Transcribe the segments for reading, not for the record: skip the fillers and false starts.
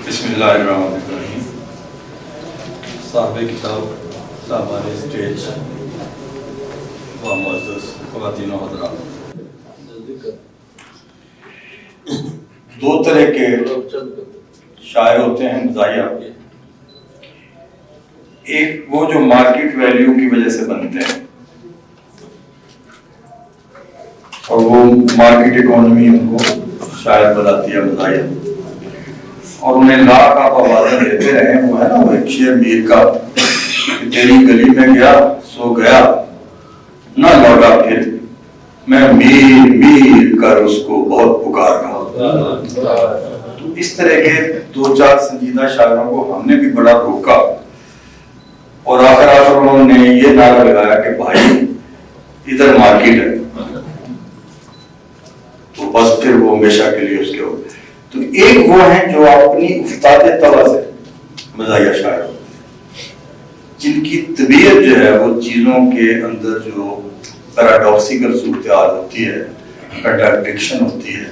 بسم اللہ الرحمن الرحیم. صاحب کتاب، صاحبان اسٹیج و معزز خواتین و حضرات، دو طرح کے شاعر ہوتے ہیں مزاحیہ. ایک وہ جو مارکیٹ ویلیو کی وجہ سے بنتے ہیں اور وہ مارکیٹ اکانومی ان کو شاعر بناتی ہے مزاحیہ، اور انہیں لاکھ آپ آوازیں دیتے رہے. وہ ہے نا وہ ایک شعر میر کا کہ تیری گلی میں گیا سو گیا نہ لوٹا پھر، میں میر میر کر اس کو بہت پکار رہا. تو اس طرح کے دو چار سنجیدہ شاعروں کو ہم نے بھی بڑا روکا، اور آخر انہوں نے یہ نعرہ لگایا کہ بھائی ادھر مارکیٹ ہے، تو بس پھر وہ ہمیشہ کے لیے اس کے ہو. تو ایک وہ ہیں جو اپنی افتاد طبع سے مزاحیہ شاعر ہوتے ہیں، جن کی طبیعت جو ہے وہ چیزوں کے اندر جو پیراڈاکسیکل صورتحال ہوتی ہے، کنٹراڈکشن ہوتی ہے،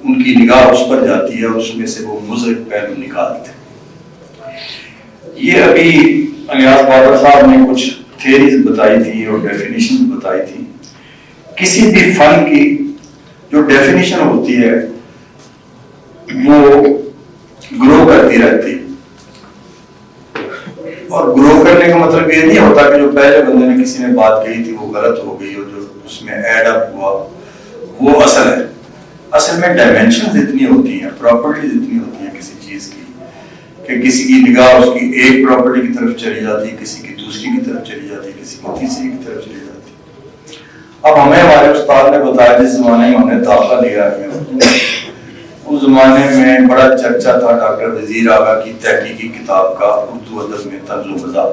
ان کی نگاہ اس پر جاتی ہے اور اس میں سے وہ مضحک پہلو نکالتے ہیں. یہ ابھی الیاس بابر صاحب نے کچھ تھیریز بتائی تھی اور ڈیفینیشن بتائی تھی. کسی بھی فن کی جو ڈیفینیشن ہوتی ہے وہ گرو کرتی رہتی، اور گرو کرنے کا مطلب یہ نہیں ہوتا کہ جو پہلے بندے نے کسی نے بات کہی تھی وہ غلط ہو گئی اور جو اس میں ایڈ اپ ہوا وہ اصل ہے. اصل میں ڈائمینشنز اتنی ہوتی ہیں، پراپرٹیز اتنی ہوتی ہیں کسی چیز کی کہ کسی کی نگاہ اس کی ایک پراپرٹی کی طرف چلی جاتی ہے، کسی کی دوسری کی طرف چلی جاتی ہے، کسی کی تیسری کی طرف چلی جاتی ہے. اب ہمیں ہمارے استاد نے بتایا جس زمانے میں ہم نے داخلہ لیا ہے، اس زمانے میں بڑا چرچا تھا ڈاکٹر وزیر آغا کی تحقیقی کتاب کا اردو ادب میں طنز و مزاح.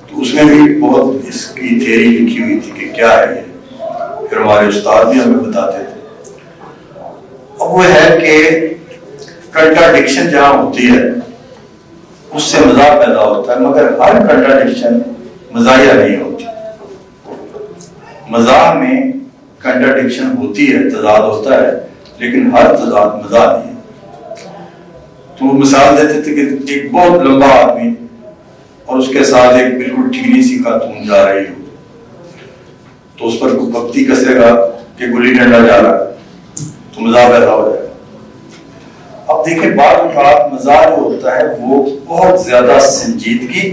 تو اس میں بھی بہت اس کی تھیری لکھی ہوئی تھی کہ کیا ہے یہ، پھر ہمارے استاد بھی ہمیں بتاتے تھے. اب وہ ہے کہ کنٹراڈکشن جہاں ہوتی ہے اس سے مزاح پیدا ہوتا ہے، مگر ہر کنٹراڈکشن مزاحیہ نہیں ہوتی. مزاح میں کنٹراڈکشن ہوتی ہے، تضاد ہوتا ہے، لیکن ہر تضاد مزاح نہیں ہے. تو وہ مثال دیتے تھے کہ ایک بہت لمبا آدمی اور اس کے ساتھ ایک بالکل ٹھیلی سی خاتون جا رہی ہو، تو اس پر کوئی پکتی کسے گا کہ گلی ڈنڈا جا رہا ہے تو مزاح پیدا ہو جائے گا. اب دیکھیں بعض اوقات مزاح جو ہوتا ہے وہ بہت زیادہ سنجیدگی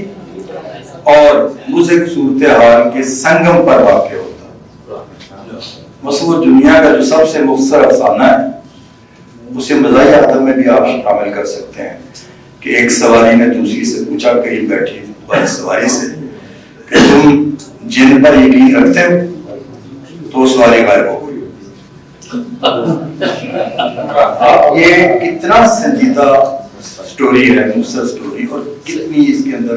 اور مضحک صورتحال کے سنگم پر واقع ہوتا ہے. مصور دنیا کا جو سب سے مختصر افسانہ ہے اسے مزاحیہ ادب میں بھی آپ شامل کر سکتے ہیں کہ ایک سواری نے دوسری سے پوچھا قریب بیٹھی بڑی سواری سے کہ تم جن پر یقین رکھتے ہو، تو سواری غائب ہو گئی. یہ کتنا سنجیدہ سٹوری ہے، مختصر سٹوری، اور کتنی اس کے اندر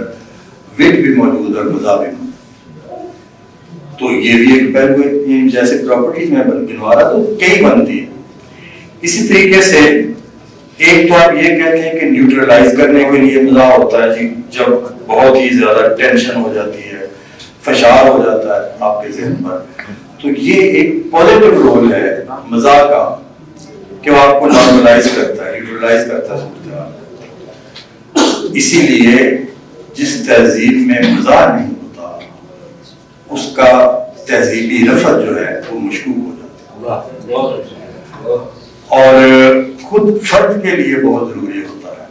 وٹ بھی موجود اور مزاح بھی موجود. تو یہ بھی ایک پہلو ہے، جیسے پراپرٹیز میں گنوا رہا تو کئی بنتی ہیں. اسی طریقے سے ایک تو آپ یہ کہتے ہیں کہ نیوٹرلائز کرنے کے لیے مزاح ہوتا ہے جی، جب بہت ہی زیادہ ٹینشن ہو جاتی ہے، فشار ہو جاتا ہے آپ کے ذہن پر، تو یہ ایک پازیٹیو رول ہے مزاح کا کہ وہ آپ کو نارملائز کرتا ہے، نیوٹرلائز کرتا ہے. اسی لیے جس تہذیب میں مزاح نہیں ہوتا اس کا تہذیبی رفت جو ہے وہ مشکوک ہو جاتا ہے، اور خود فرد کے لیے بہت ضروری ہوتا ہے.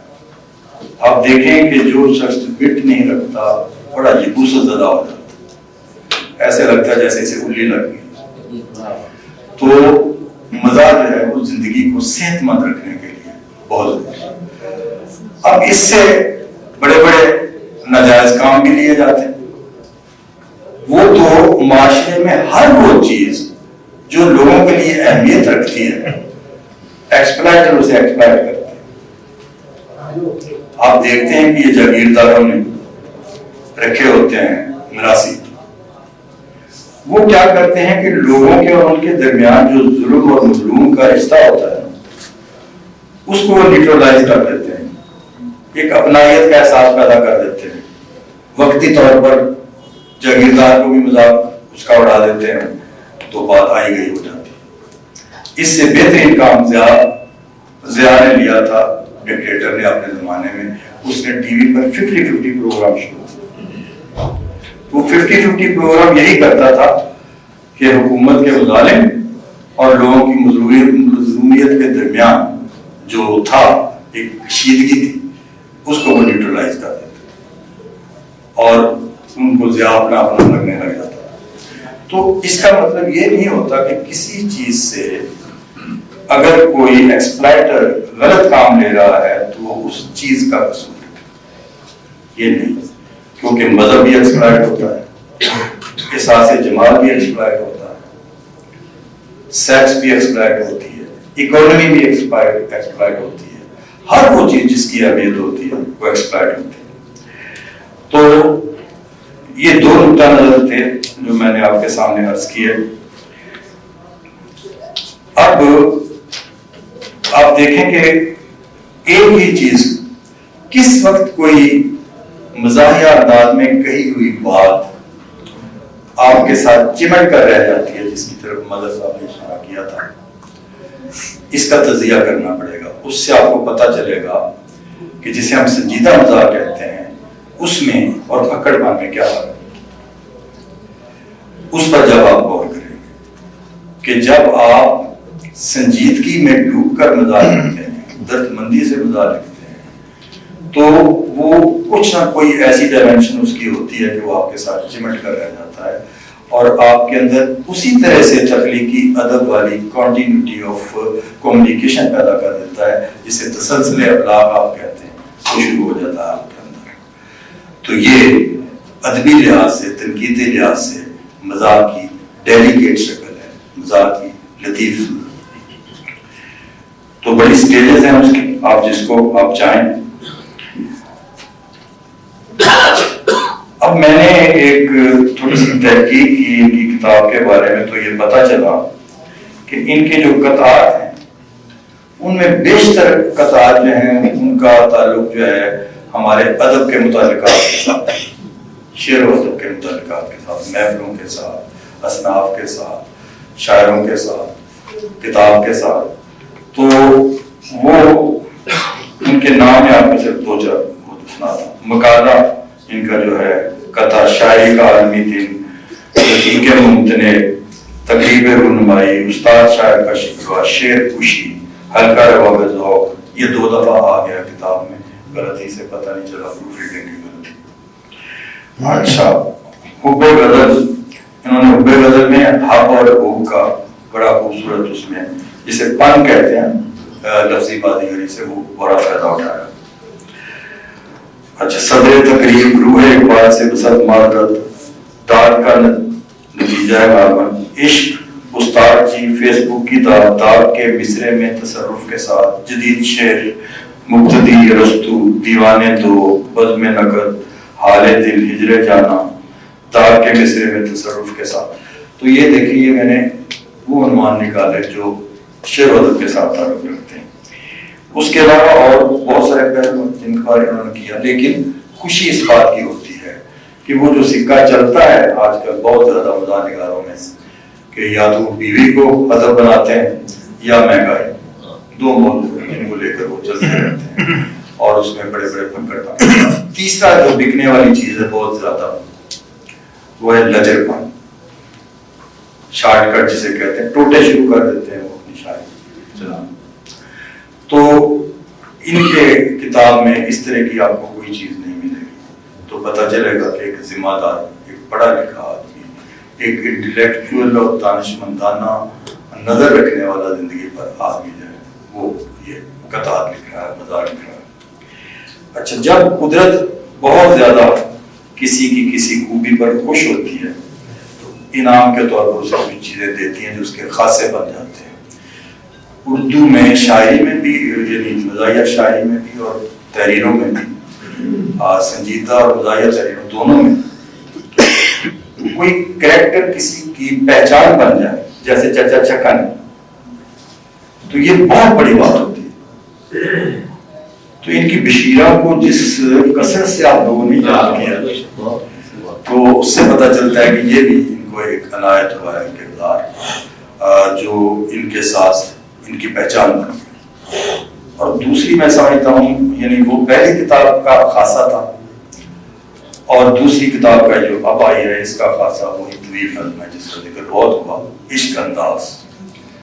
آپ دیکھیں کہ جو شخص وٹ نہیں رکھتا بڑا یبوست زدہ ہو جاتا ہے، ایسے لگتا ہے جیسے اسے الی لگ گئی. تو مزاح جو ہے وہ زندگی کو صحت مند رکھنے کے لیے بہت ضروری ہے. اب اس سے بڑے بڑے ناجائز کام بھی لیے جاتے ہیں. وہ تو معاشرے میں ہر وہ چیز جو لوگوں کے لیے اہمیت رکھتی ہے ایکسپلائٹر اسے ایکسپلائٹ کرتے ہیں. آپ دیکھتے ہیں کہ یہ جاگیرداروں نے رکھے ہوتے ہیں مراثی، وہ کیا کرتے ہیں کہ لوگوں کے اور ان کے درمیان جو ظلم اور مظلوم کا رشتہ ہوتا ہے اس کو وہ نیوٹرلائز کر دیتے ہیں، ایک اپنائیت کا احساس پیدا کر دیتے ہیں. وقتی طور پر جاگیردار کو بھی مذاق اس کا اڑا دیتے ہیں تو بات آئی گئی ہو جاتی ہے. اس سے بہترین کام ضیاء نے لیا تھا ڈکٹیٹر نے اپنے زمانے میں اس نے ٹی وی پر 50-50 پروگرام شروع کیا. وہ 50-50 پروگرام یہی کرتا تھا کہ حکومت کے مظالم اور لوگوں کی مظلومیت کے درمیان جو تھا ایک کشیدگی تھی اس کو وہ نیوٹرلائز کر دیتے اور ان کو ضیاء اپنا لگنے لگ جاتا. تو اس کا مطلب یہ نہیں ہوتا کہ کسی چیز سے اگر کوئی ایکسپلائٹر غلط کام لے رہا ہے تو وہ اس چیز کا قصور ہے. یہ نہیں، کیونکہ مذہب بھی ایکسپلائٹ ہوتا ہے، احساس جمال بھی ایکسپلائٹ ہوتا ہے، سیکس بھی ایکسپلائٹ ہوتی ہے، اکانومی بھی ایکسپلائٹ ہوتی ہے، ہر وہ چیز جس کی اہمیت ہوتی ہے وہ ایکسپلائٹ ہوتی ہے. تو یہ دو نقطہ نظر تھے جو میں نے آپ کے سامنے عرض کیے. اب آپ دیکھیں کہ ایک ہی چیز کس وقت کوئی مزاحیہ انداز میں کہی ہوئی بات آپ کے ساتھ چمٹ کر رہ جاتی ہے، جس کی طرف مدر صاحب نے اشارہ کیا تھا، اس کا تجزیہ کرنا پڑے گا. اس سے آپ کو پتہ چلے گا کہ جسے ہم سنجیدہ مزاح کہتے ہیں اس میں اور پکڑ پان میں کیا فرق ہے. اس پر جب آپ غور کریں گے کہ جب آپ سنجیدگی میں ڈوب کر مزاح لکھتے ہیں، درد مندی سے مزاح لکھتے ہیں، تو وہ کچھ نہ کوئی ایسی ڈائمنشن اس کی ہوتی ہے کہ وہ آپ کے ساتھ چمٹ کر رہ جاتا ہے اور آپ کے اندر اسی طرح سے تخلیقی ادب والی کنٹینیوٹی آف کمیونیکیشن پیدا کر دیتا ہے جسے تسلسل ابلاغ آپ کہتے ہیں، وہ شروع ہو جاتا ہے آپ کے اندر. تو یہ ادبی لحاظ سے، تنقیدی لحاظ سے مزاح کی ڈیلیکیٹ شکل ہے، مزاح کی لطیف. تو بڑی سٹیجز ہیں اس کی، آپ جس کو آپ چاہیں. اب میں نے ایک تھوڑی سی تحقیق کی ان کی کتاب کے بارے میں، تو یہ پتا چلا کہ ان کے جو قطعات ہیں ان میں بیشتر قطعات جو ہیں ان کا تعلق جو ہے ہمارے ادب کے متعلقات کے ساتھ، شعر و ادب کے متعلقات کے ساتھ، محفلوں کے ساتھ، اصناف کے ساتھ، شاعروں کے ساتھ، کتاب کے ساتھ. تو وہ ان کے نام میں آپ کو صرف دو چار سناتا ہوں. مقالہ ان کا جو ہے، قطع شاعری کا عالمی دن، رقیق ممتنع، تقریب رونمائی، استاد شاعر کا شکوہ، شعر کشی، ہلکا رواب ذوق، یہ 2 دفعہ آ گیا کتاب میں، غلطی سے پتہ نہیں چلا، پروف ریڈنگ کی غلطی. اچھا، حب غزل، انہوں نے حب غزل میں حب اور حب کا بڑا خوبصورت اس میں جسے پن کہتے ہیں لفظی بازیگری سے، وہ بڑا فائدہ اٹھایا. اچھا، صدر تقریب، روح اقبال سے بسط معذرت، داد کا نتیجہ ہے معاون، عشق استاد جی، فیس بک کی داد کے مصرے میں تصرف کے ساتھ، جدید شعر، مبتدی رستو، دیوانے دو، بزم نقد، حال دل، ہجر جانا، داد کے مصرے میں تصرف کے ساتھ. تو یہ دیکھیں، یہ میں نے وہ عنوان نکالے جو شعر و ادب کے ساتھ تعلق رکھتے ہیں. اس کے علاوہ اور بہت سارے پہلو جن کا انہوں نے کیا، لیکن خوشی اس بات کی ہوتی ہے کہ وہ جو سکہ چلتا ہے آج کل بہت زیادہ مزاح نگاروں میں کہ یا تو بیوی کو ادب بناتے ہیں یا مہنگائی، 2 موضوع جن کو لے کر وہ چلتے رہتے ہیں اور اس میں بڑے بڑے پکڑ پاتے ہیں. تیسرا جو بکنے والی چیز ہے بہت زیادہ، وہ ہے لچر پن، شارٹ کٹ جسے کہتے ہیں، ٹوٹے شروع کر دیتے ہیں وہ اپنی شاعری چلانا. تو ان کے کتاب میں اس طرح کی آپ کو کوئی چیز نہیں ملے گی. تو پتہ چلے گا کہ ایک ذمہ دار، ایک پڑھا لکھا آدمی، ایک انٹلیکچوئل اور دانشمندانہ نظر رکھنے والا زندگی پر آدمی جو ہے وہ یہ قطعات لکھ رہا ہے، مزاح لکھ رہا ہے. اچھا، جب قدرت بہت زیادہ کسی کی کسی خوبی پر خوش ہوتی ہے تو انعام کے طور پر اسے کچھ چیزیں دیتی ہیں جو اس کے خاصے بن جاتے ہیں. اردو میں شاعری میں بھی، یعنی مزاحیہ شاعری میں بھی اور تحریروں میں بھی، سنجیدہ اور مزاحیہ تحریروں دونوں میں کوئی کریکٹر کسی کی پہچان بن جائے، جیسے چچا چکن، تو یہ بہت بڑی بات ہوتی ہے. تو ان کی بشیرہ کو جس کثرت سے آپ لوگوں نے یاد کیا تو اس سے پتہ چلتا ہے کہ یہ بھی ان کو ایک عنایت ہوا ہے کردار جو ان کے ساتھ ان کی پہچان بن گئی. اور دوسری میں سمجھتا ہوں یعنی وہ پہلی کتاب کا خاصہ تھا اور دوسری کتاب کا جو اب آئی ہے اس کا خاصہ وہی طویل نظم ہے جس کا ذکر بہت ہوا، عشق انداز۔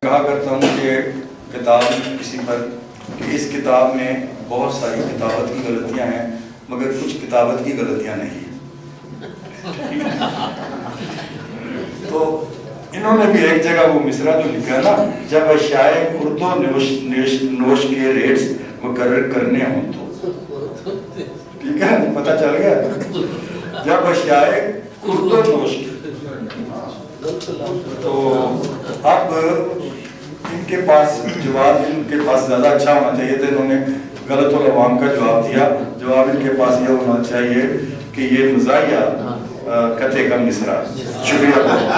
کہا کرتا ہوں کہ کتاب کسی پر کہ اس کتاب میں بہت ساری کتابت کی غلطیاں ہیں مگر کچھ کتابت کی غلطیاں نہیں ہیں۔ تو انہوں نے بھی ایک جگہ وہ مصرع جو لکھا نا، جب اشیاء خرد و نوش کے ریٹس مقرر کرنے ہوں تو، ٹھیک ہے پتہ چل گیا، جب اشیاء خرد و نوش، تو اب ان کے پاس جواب ان کے پاس زیادہ اچھا ہونا چاہیے تھا، انہوں نے غلط العوام کا جواب دیا۔ جواب ان کے پاس یہ ہونا چاہیے کہ یہ مزاحیہ قطعے کا مصرع۔ شکریہ۔